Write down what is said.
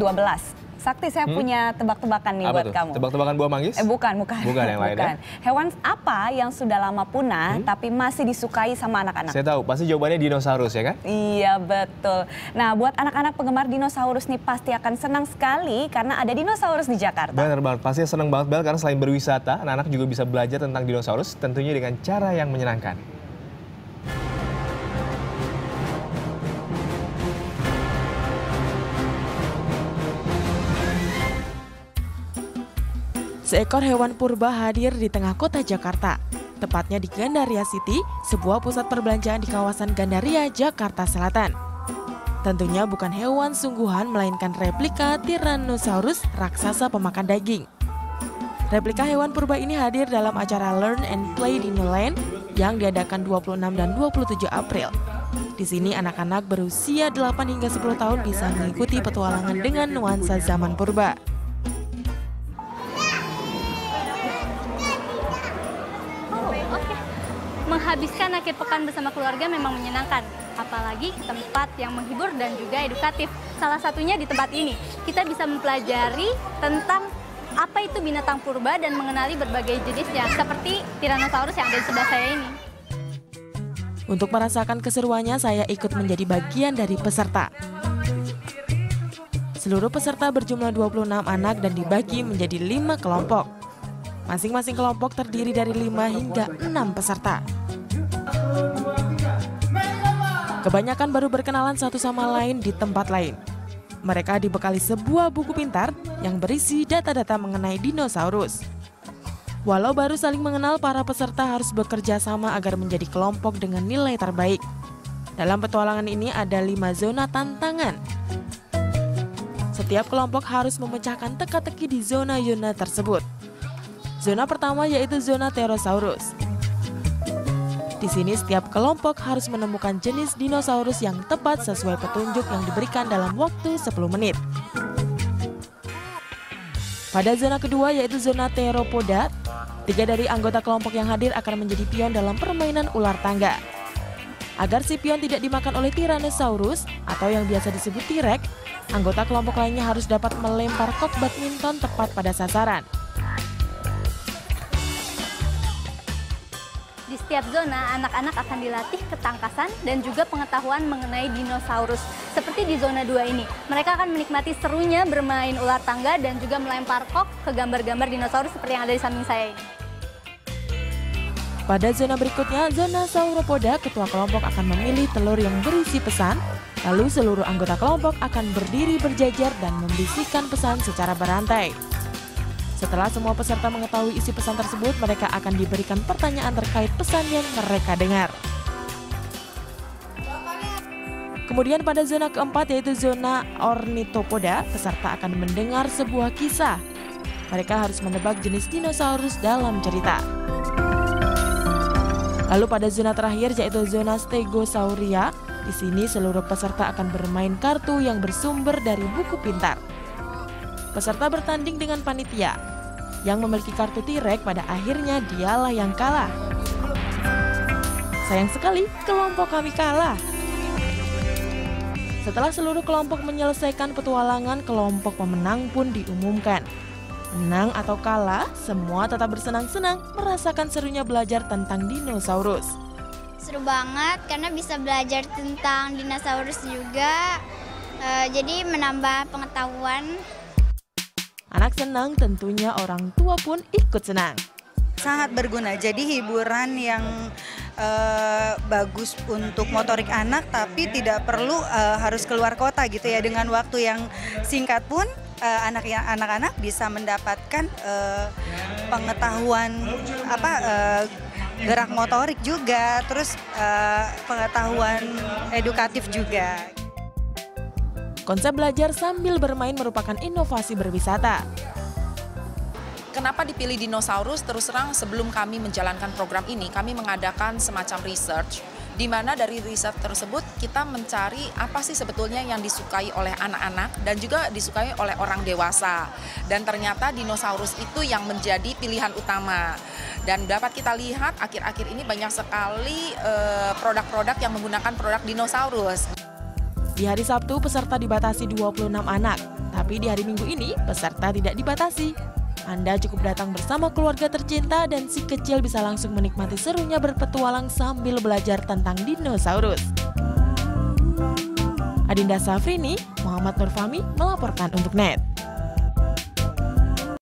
12. Sakti, saya punya tebak-tebakan nih buat kamu. Tebak-tebakan buah manggis? Bukan. Bukan yang lain ya? Hewan apa yang sudah lama punah tapi masih disukai sama anak-anak? Saya tahu, pasti jawabannya dinosaurus ya kan? Iya, betul. Nah, buat anak-anak penggemar dinosaurus nih pasti akan senang sekali karena ada dinosaurus di Jakarta. Benar banget, pasti senang banget Bel, karena selain berwisata, anak-anak juga bisa belajar tentang dinosaurus tentunya dengan cara yang menyenangkan. Seekor hewan purba hadir di tengah kota Jakarta, tepatnya di Gandaria City, sebuah pusat perbelanjaan di kawasan Gandaria, Jakarta Selatan. Tentunya bukan hewan sungguhan, melainkan replika Tyrannosaurus raksasa pemakan daging. Replika hewan purba ini hadir dalam acara Learn and Play Dinoland yang diadakan 26 dan 27 April. Di sini anak-anak berusia 8 hingga 10 tahun bisa mengikuti petualangan dengan nuansa zaman purba. Menghabiskan akhir pekan bersama keluarga memang menyenangkan, apalagi tempat yang menghibur dan juga edukatif. Salah satunya di tempat ini, kita bisa mempelajari tentang apa itu binatang purba dan mengenali berbagai jenisnya, seperti Tyrannosaurus yang ada di sebelah saya ini. Untuk merasakan keseruannya, saya ikut menjadi bagian dari peserta. Seluruh peserta berjumlah 26 anak dan dibagi menjadi 5 kelompok. Masing-masing kelompok terdiri dari 5 hingga 6 peserta. Kebanyakan baru berkenalan satu sama lain di tempat lain. Mereka dibekali sebuah buku pintar yang berisi data-data mengenai dinosaurus. Walau baru saling mengenal, para peserta harus bekerja sama agar menjadi kelompok dengan nilai terbaik. Dalam petualangan ini ada 5 zona tantangan. Setiap kelompok harus memecahkan teka-teki di zona-zona tersebut. Zona pertama yaitu zona Pterosaurus. Di sini setiap kelompok harus menemukan jenis dinosaurus yang tepat sesuai petunjuk yang diberikan dalam waktu 10 menit. Pada zona kedua yaitu zona Theropoda, 3 dari anggota kelompok yang hadir akan menjadi pion dalam permainan ular tangga. Agar si pion tidak dimakan oleh Tyrannosaurus atau yang biasa disebut T-Rex, anggota kelompok lainnya harus dapat melempar kok badminton tepat pada sasaran. Di setiap zona, anak-anak akan dilatih ketangkasan dan juga pengetahuan mengenai dinosaurus. Seperti di zona 2 ini, mereka akan menikmati serunya bermain ular tangga dan juga melempar kok ke gambar-gambar dinosaurus seperti yang ada di samping saya ini. Pada zona berikutnya, zona Sauropoda, ketua kelompok akan memilih telur yang berisi pesan, lalu seluruh anggota kelompok akan berdiri berjajar dan membisikkan pesan secara berantai. Setelah semua peserta mengetahui isi pesan tersebut, mereka akan diberikan pertanyaan terkait pesan yang mereka dengar. Kemudian pada zona keempat yaitu zona Ornithopoda, peserta akan mendengar sebuah kisah. Mereka harus menebak jenis dinosaurus dalam cerita. Lalu pada zona terakhir yaitu zona Stegosauria, di sini seluruh peserta akan bermain kartu yang bersumber dari buku pintar. Peserta bertanding dengan panitia. Yang memiliki kartu T-Rex pada akhirnya dialah yang kalah. Sayang sekali, kelompok kami kalah. Setelah seluruh kelompok menyelesaikan petualangan, kelompok pemenang pun diumumkan. Menang atau kalah, semua tetap bersenang-senang merasakan serunya belajar tentang dinosaurus. Seru banget karena bisa belajar tentang dinosaurus juga, jadi menambah pengetahuan. Anak senang, tentunya orang tua pun ikut senang. Sangat berguna, jadi hiburan yang bagus untuk motorik anak, tapi tidak perlu harus keluar kota gitu ya. Dengan waktu yang singkat pun anak-anak bisa mendapatkan pengetahuan gerak motorik juga, terus pengetahuan edukatif juga. Konsep belajar sambil bermain merupakan inovasi berwisata. Kenapa dipilih dinosaurus? Terus terang sebelum kami menjalankan program ini, kami mengadakan semacam research, di mana dari riset tersebut kita mencari apa sih sebetulnya yang disukai oleh anak-anak dan juga disukai oleh orang dewasa. Dan ternyata dinosaurus itu yang menjadi pilihan utama. Dan dapat kita lihat akhir-akhir ini banyak sekali produk-produk yang menggunakan produk dinosaurus. Di hari Sabtu, peserta dibatasi 26 anak. Tapi di hari Minggu ini, peserta tidak dibatasi. Anda cukup datang bersama keluarga tercinta dan si kecil bisa langsung menikmati serunya berpetualang sambil belajar tentang dinosaurus. Adinda Safrini, Muhammad Nurfahmi melaporkan untuk NET.